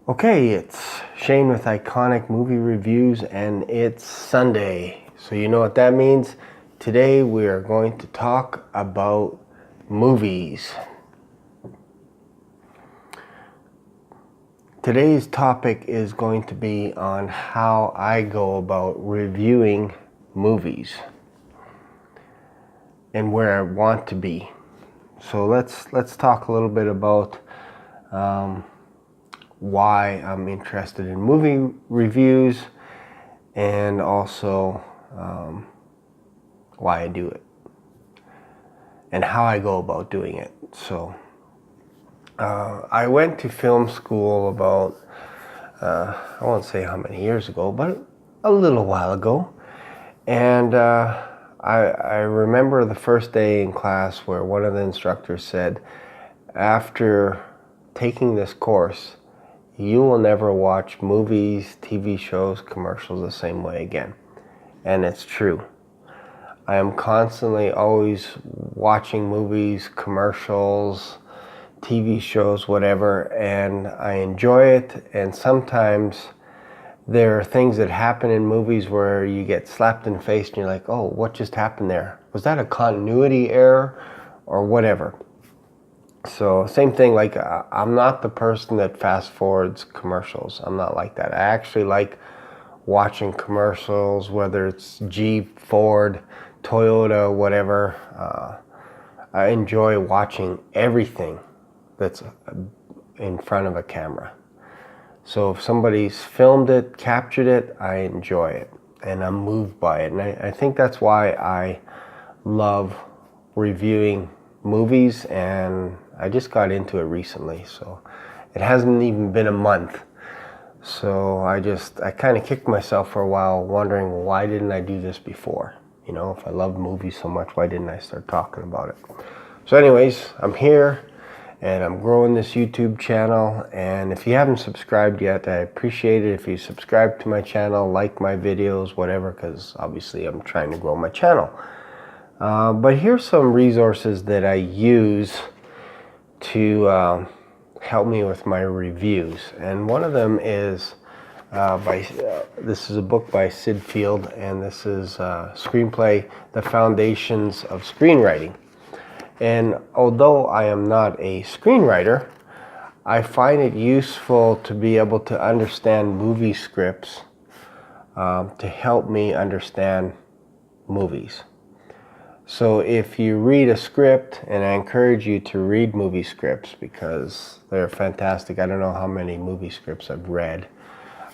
Okay, it's Shane with Iconic Movie Reviews, and it's Sunday. So you know what that means? Today we are going to talk about movies. Today's topic is going to be on how I go about reviewing movies and where I want to be. So let's talk a little bit about why I'm interested in movie reviews, and also why I do it and how I go about doing it. So I went to film school about I won't say how many years ago, but a little while ago, and I remember the first day in class where one of the instructors said, after taking this course, you will never watch movies, TV shows, commercials the same way again. And it's true. I am constantly always watching movies, commercials, TV shows, whatever, and I enjoy it. And sometimes there are things that happen in movies where you get slapped in the face and you're like, oh, what just happened there? Was that a continuity error or whatever? So same thing, like I'm not the person that fast forwards commercials. I'm not like that. I actually like watching commercials, whether it's Jeep, Ford, Toyota, whatever. I enjoy watching everything that's in front of a camera. So if somebody's filmed it, captured it, I enjoy it and I'm moved by it. And I think that's why I love reviewing movies, and I just got into it recently, so it hasn't even been a month. So I kind of kicked myself for a while wondering, why didn't I do this before? You know, if I love movies so much, why didn't I start talking about it? So anyways, I'm here and I'm growing this YouTube channel, and if you haven't subscribed yet, I appreciate it if you subscribe to my channel, like my videos, whatever, because obviously I'm trying to grow my channel. But here's some resources that I use to help me with my reviews, and one of them is this is a book by Sid Field, and this is Screenplay: The Foundations of Screenwriting. And although I am not a screenwriter, I find it useful to be able to understand movie scripts to help me understand movies. So if you read a script, and I encourage you to read movie scripts because they're fantastic. I don't know how many movie scripts I've read,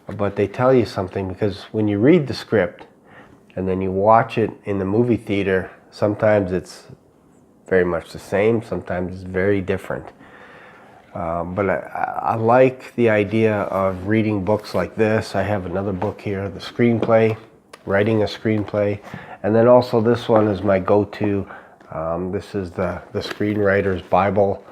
but they tell you something, because when you read the script and then you watch it in the movie theater, sometimes it's very much the same, sometimes it's very different. But I like the idea of reading books like this. I have another book here, The Screenplay, Writing a Screenplay. And then also this one is my go-to. This is the Screenwriter's Bible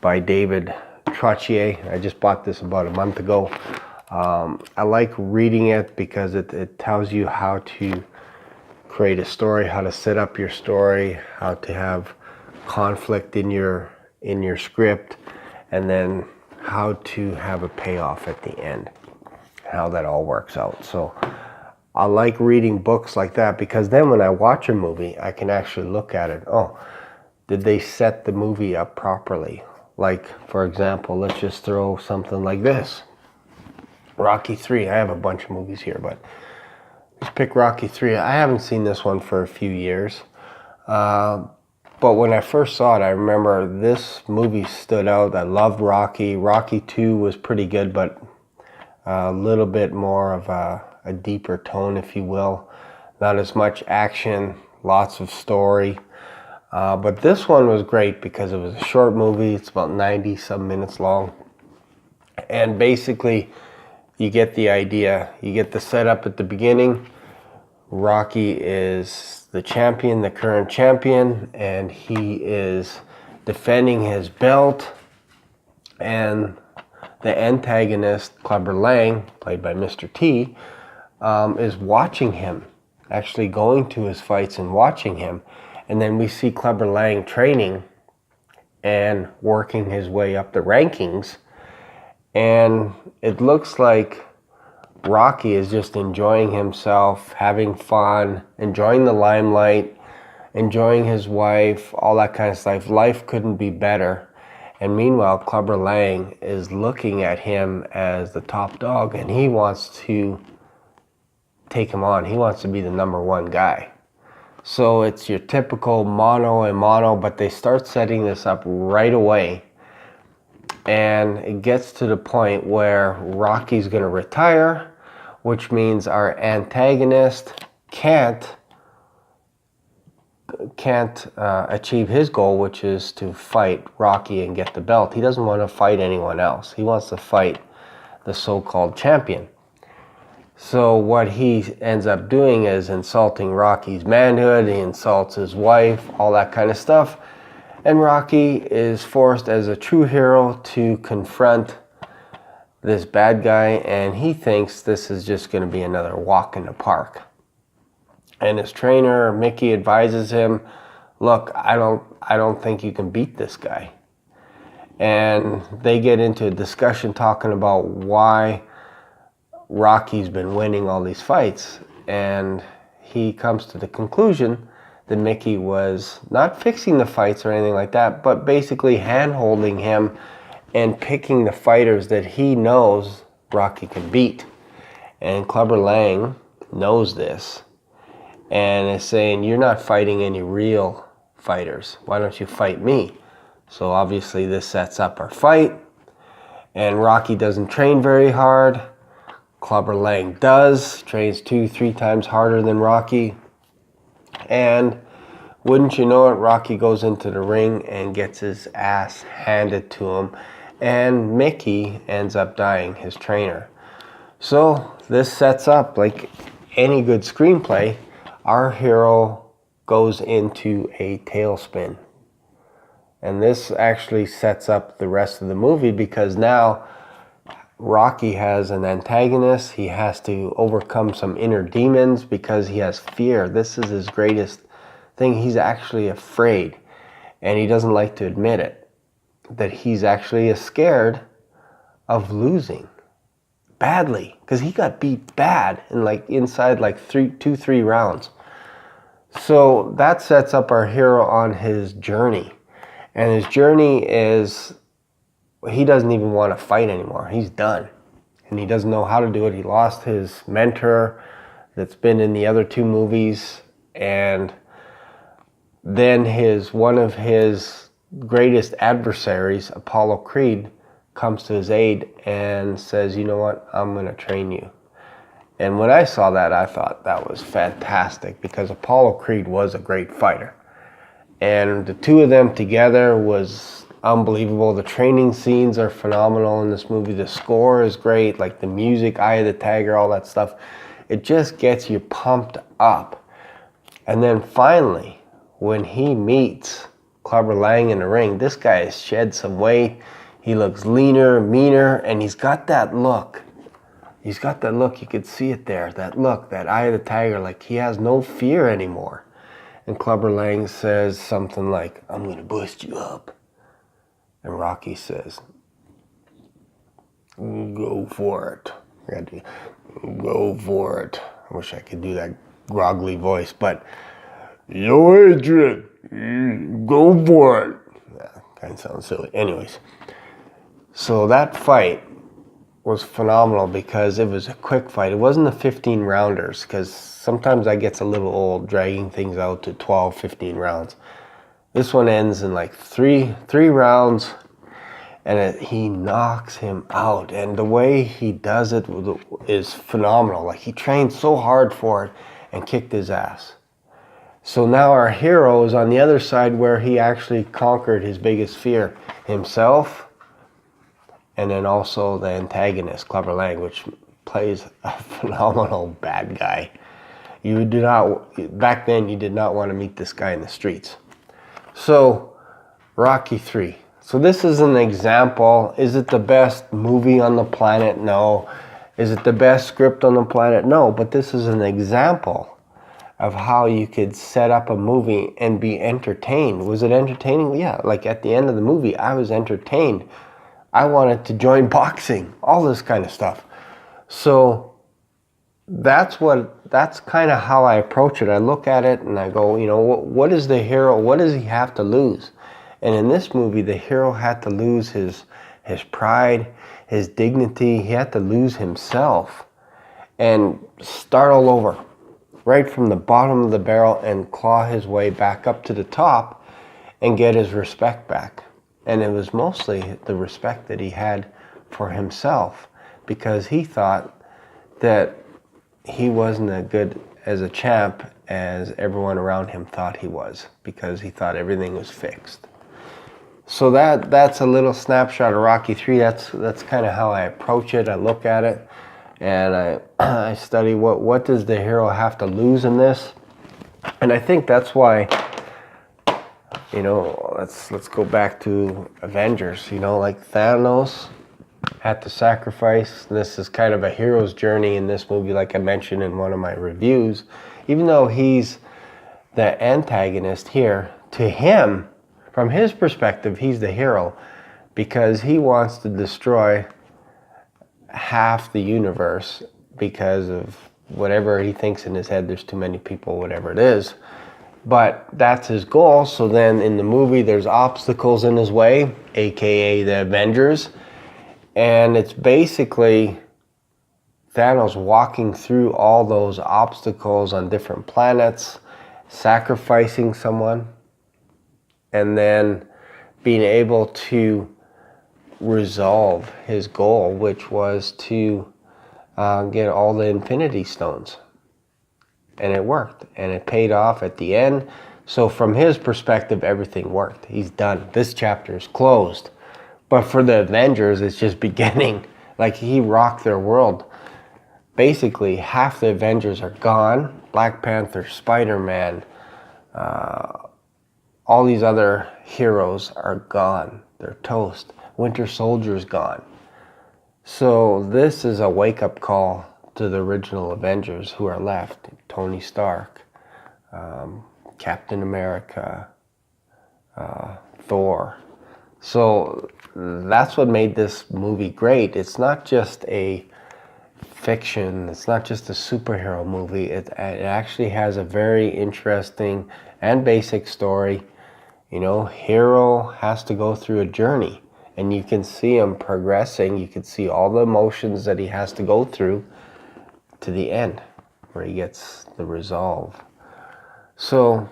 by David Trottier. I just bought this about a month ago. I like reading it because it tells you how to create a story, how to set up your story, how to have conflict in your script, and then how to have a payoff at the end, how that all works out. So I like reading books like that, because then when I watch a movie, I can actually look at it. Oh, did they set the movie up properly? Like, for example, let's just throw something like this. Rocky 3. I have a bunch of movies here, but let's pick Rocky 3. I haven't seen this one for a few years. But when I first saw it, I remember this movie stood out. I loved Rocky. Rocky 2 was pretty good, but a little bit more of a deeper tone, if you will. Not as much action, lots of story. But this one was great because it was a short movie. It's about 90-some minutes long. And basically, you get the idea. You get the setup at the beginning. Rocky is the champion, the current champion, and he is defending his belt. And the antagonist, Clubber Lang, played by Mr. T, is watching him, actually going to his fights and watching him. And then we see Clubber Lang training and working his way up the rankings. And it looks like Rocky is just enjoying himself, having fun, enjoying the limelight, enjoying his wife, all that kind of stuff. Life couldn't be better. And meanwhile, Clubber Lang is looking at him as the top dog, and he wants to take him on. He wants to be the number one guy. So it's your typical mono and mono, but they start setting this up right away. And it gets to the point where Rocky's going to retire, which means our antagonist can't achieve his goal, which is to fight Rocky and get the belt. He doesn't want to fight anyone else. He wants to fight the so-called champion. So what he ends up doing is insulting Rocky's manhood. He insults his wife, all that kind of stuff. And Rocky is forced as a true hero to confront this bad guy, and he thinks this is just going to be another walk in the park. And his trainer, Mickey, advises him, look, I don't think you can beat this guy. And they get into a discussion talking about why Rocky's been winning all these fights. And he comes to the conclusion that Mickey was not fixing the fights or anything like that, but basically hand-holding him and picking the fighters that he knows Rocky can beat. And Clubber Lang knows this and is saying, you're not fighting any real fighters. Why don't you fight me? So obviously this sets up our fight. And Rocky doesn't train very hard. Clubber Lang does. Trains 2-3 times harder than Rocky. And wouldn't you know it, Rocky goes into the ring and gets his ass handed to him. And Mickey ends up dying, his trainer. So this sets up, like any good screenplay, our hero goes into a tailspin. And this actually sets up the rest of the movie, because now Rocky has an antagonist. He has to overcome some inner demons because he has fear. This is his greatest thing. He's actually afraid, and he doesn't like to admit it, that he's actually scared of losing badly, because he got beat bad in inside 2-3 rounds. So that sets up our hero on his journey. And his journey is, he doesn't even want to fight anymore. He's done. And he doesn't know how to do it. He lost his mentor that's been in the other 2 movies. And then one of his greatest adversaries, Apollo Creed, comes to his aid and says, you know what, I'm going to train you. And when I saw that, I thought that was fantastic, because Apollo Creed was a great fighter. And the 2 of them together was unbelievable. The training scenes are phenomenal in this movie. The score is great, like the music, Eye of the Tiger, all that stuff. It just gets you pumped up. And then finally, when he meets Clubber Lang in the ring, this guy has shed some weight. He looks leaner, meaner, and he's got that look. He's got that look, you could see it there, that look, that Eye of the Tiger, like he has no fear anymore. And Clubber Lang says something like, I'm going to bust you up. And Rocky says, go for it. Go for it. I wish I could do that groggly voice, but yo, Adrian, go for it. Yeah, kind of sounds silly. Anyways, so that fight was phenomenal because it was a quick fight. It wasn't the 15 rounders, because sometimes that gets a little old, dragging things out to 12, 15 rounds. This one ends in three rounds, and he knocks him out. And the way he does it is phenomenal. Like, he trained so hard for it and kicked his ass. So now our hero is on the other side, where he actually conquered his biggest fear, himself, and then also the antagonist, Clubber Lang, which plays a phenomenal bad guy. Back then, you did not want to meet this guy in the streets. So, Rocky 3. So this is an example. Is it the best movie on the planet? No. Is it the best script on the planet? No. But this is an example of how you could set up a movie and be entertained. Was it entertaining? Yeah. Like at the end of the movie, I was entertained. I wanted to join boxing, all this kind of stuff. So that's kind of how I approach it. I look at it and I go, you know, what is the hero? What does he have to lose? And in this movie, the hero had to lose his pride, his dignity. He had to lose himself and start all over, right from the bottom of the barrel, and claw his way back up to the top and get his respect back. And it was mostly the respect that he had for himself, because he thought that he wasn't as good as a champ as everyone around him thought he was, because he thought everything was fixed. So that's a little snapshot of Rocky 3. That's kind of how I approach it. I look at it and I study what does the hero have to lose in this. And I think that's why, you know, let's go back to Avengers. You know, like Thanos had to sacrifice. This is kind of a hero's journey in this movie, like I mentioned in one of my reviews. Even though he's the antagonist here, to him, from his perspective, he's the hero, because he wants to destroy half the universe because of whatever he thinks in his head. There's too many people, whatever it is. But that's his goal. So then in the movie, there's obstacles in his way, aka the Avengers. And it's basically Thanos walking through all those obstacles on different planets, sacrificing someone, and then being able to resolve his goal, which was to get all the Infinity Stones. And it worked, and it paid off at the end. So from his perspective, everything worked. He's done. This chapter is closed. But for the Avengers, it's just beginning. Like, he rocked their world. Basically, half the Avengers are gone. Black Panther, Spider-Man, all these other heroes are gone. They're toast. Winter Soldier's gone. So this is a wake-up call to the original Avengers who are left. Tony Stark, Captain America, Thor. So that's what made this movie great. It's not just a fiction. It's not just a superhero movie. It actually has a very interesting and basic story. You know, hero has to go through a journey, and you can see him progressing. You can see all the emotions that he has to go through to the end, where he gets the resolve. So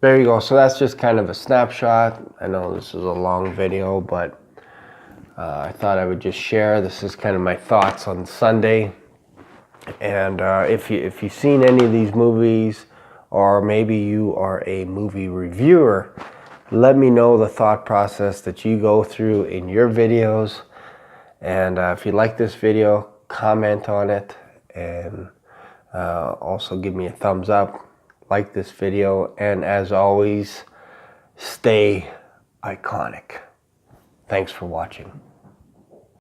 there you go. So that's just kind of a snapshot. I know this is a long video, but I thought I would just share. This is kind of my thoughts on Sunday. And if you've seen any of these movies, or maybe you are a movie reviewer, let me know the thought process that you go through in your videos. And if you like this video, comment on it, and also give me a thumbs up, like this video, and as always, stay iconic. Thanks for watching.